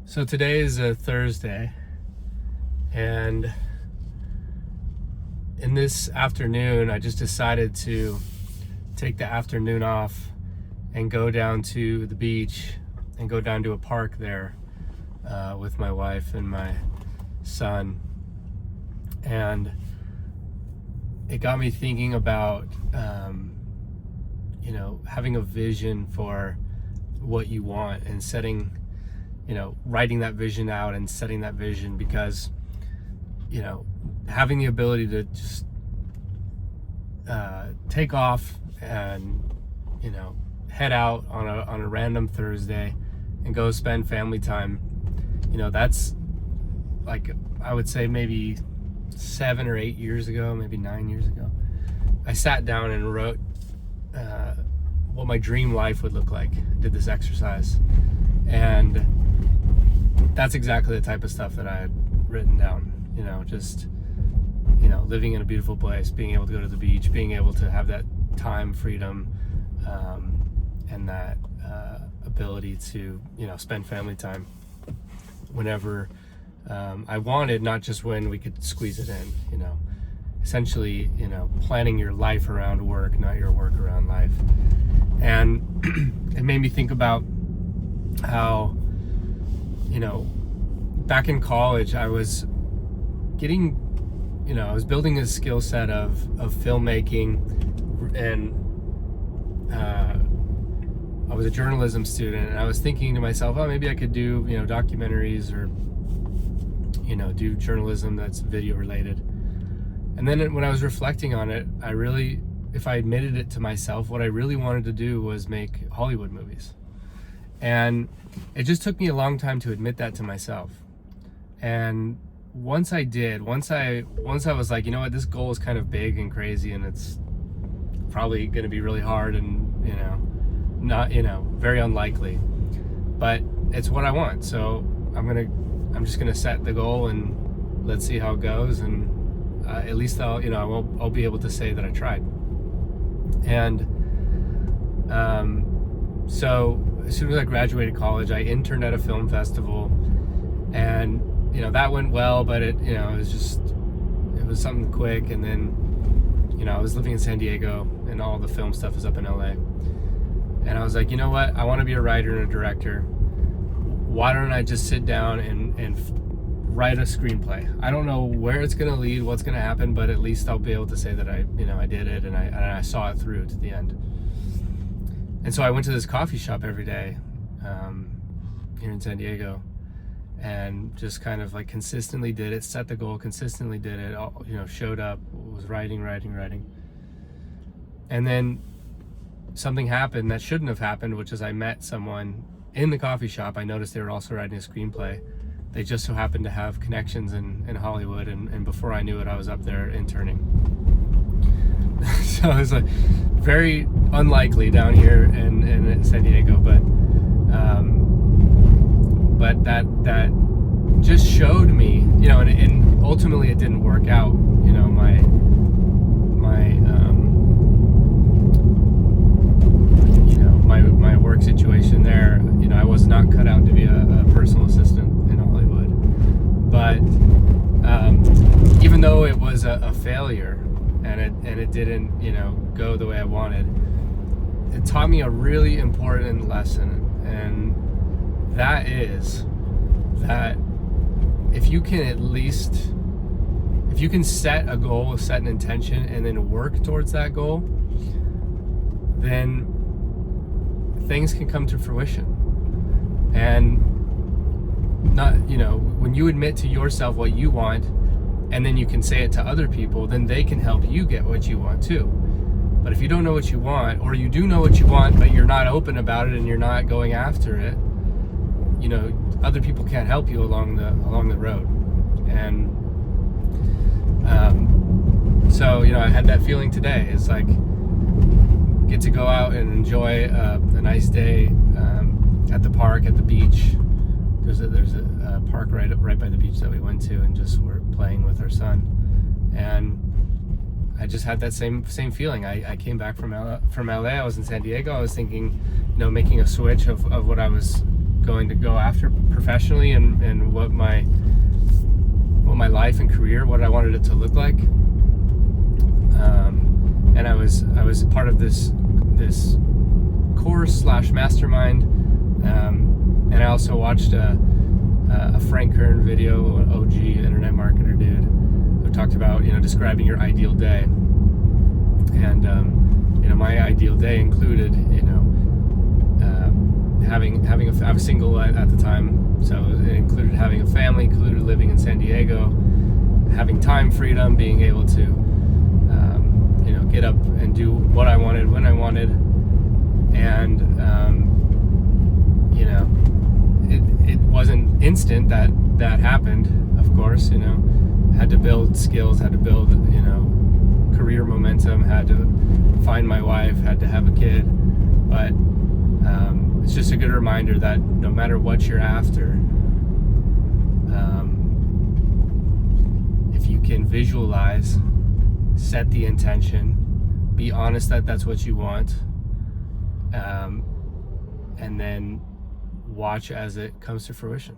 So today is a Thursday, and in this afternoon, I just decided to take the afternoon off and go down to the beach and go down to a park there with my wife and my son. And it got me thinking about, having a vision for what you want and setting, writing that vision out and setting that vision, because, having the ability to just take off and, head out on a random Thursday and go spend family time, that's like, I would say maybe 7 or 8 years ago, maybe 9 years ago, I sat down and wrote what my dream life would look like. Did this exercise, and that's exactly the type of stuff that I had written down. Living in a beautiful place, being able to go to the beach, being able to have that time freedom, and that ability to spend family time whenever I wanted, not just when we could squeeze it in. Essentially, planning your life around work, not your work around life. And it made me think about how, back in college, I was getting, I was building a skill set of filmmaking, and I was a journalism student, and I was thinking to myself, oh, maybe I could do, documentaries, or, do journalism that's video related. And then when I was reflecting on it, if I admitted it to myself, what I really wanted to do was make Hollywood movies. And it just took me a long time to admit that to myself. And once I did, once I was like, this goal is kind of big and crazy, and it's probably going to be really hard and, not, very unlikely, but it's what I want. So I'm just going to set the goal and let's see how it goes. And at least I'll be able to say that I tried. And so as soon as I graduated college, I interned at a film festival, and that went well, but it was something quick. And then I was living in San Diego, and all the film stuff is up in LA, and I was like, I want to be a writer and a director. Why don't I just sit down and write a screenplay? I don't know where it's going to lead, what's going to happen, but at least I'll be able to say that I did it, and I saw it through to the end. And so I went to this coffee shop every day here in San Diego, and just kind of like consistently did it, set the goal, consistently did it, showed up, was writing. And then something happened that shouldn't have happened, which is I met someone in the coffee shop. I noticed they were also writing a screenplay. They just so happened to have connections in Hollywood, and before I knew it, I was up there interning. So it was like very unlikely down here in San Diego, but that just showed me, and ultimately it didn't work out. My work situation there, I was not cut out to be a personal assistant in Hollywood. But even though it was a failure, and it didn't go the way I wanted, it taught me a really important lesson, and that is that if you can set a goal, set an intention, and then work towards that goal, then things can come to fruition. And not, when you admit to yourself what you want, and then you can say it to other people, then they can help you get what you want too. But if you don't know what you want, or you do know what you want, but you're not open about it and you're not going after it, other people can't help you along the road. And so I had that feeling today. It's like, get to go out and enjoy a nice day at the park, at the beach. There's a park right by the beach that we went to, and just were playing with our son. And I just had that same feeling. I came back from LA. I was in San Diego. I was thinking, making a switch of what I was going to go after professionally, and what my life and career, what I wanted it to look like. And I was part of this course / mastermind, and I also watched a Frank Kern video, an OG internet marketer dude, who talked about describing your ideal day. And my ideal day included I was single at the time, so it included having a family, included living in San Diego, having time freedom, being able to get up and do what I wanted when I wanted. And it wasn't instant that happened, of course. Had to build skills, had to build career momentum, had to find my wife, had to have a kid. But it's just a good reminder that no matter what you're after, if you can visualize, set the intention, be honest that that's what you want, and then watch as it comes to fruition.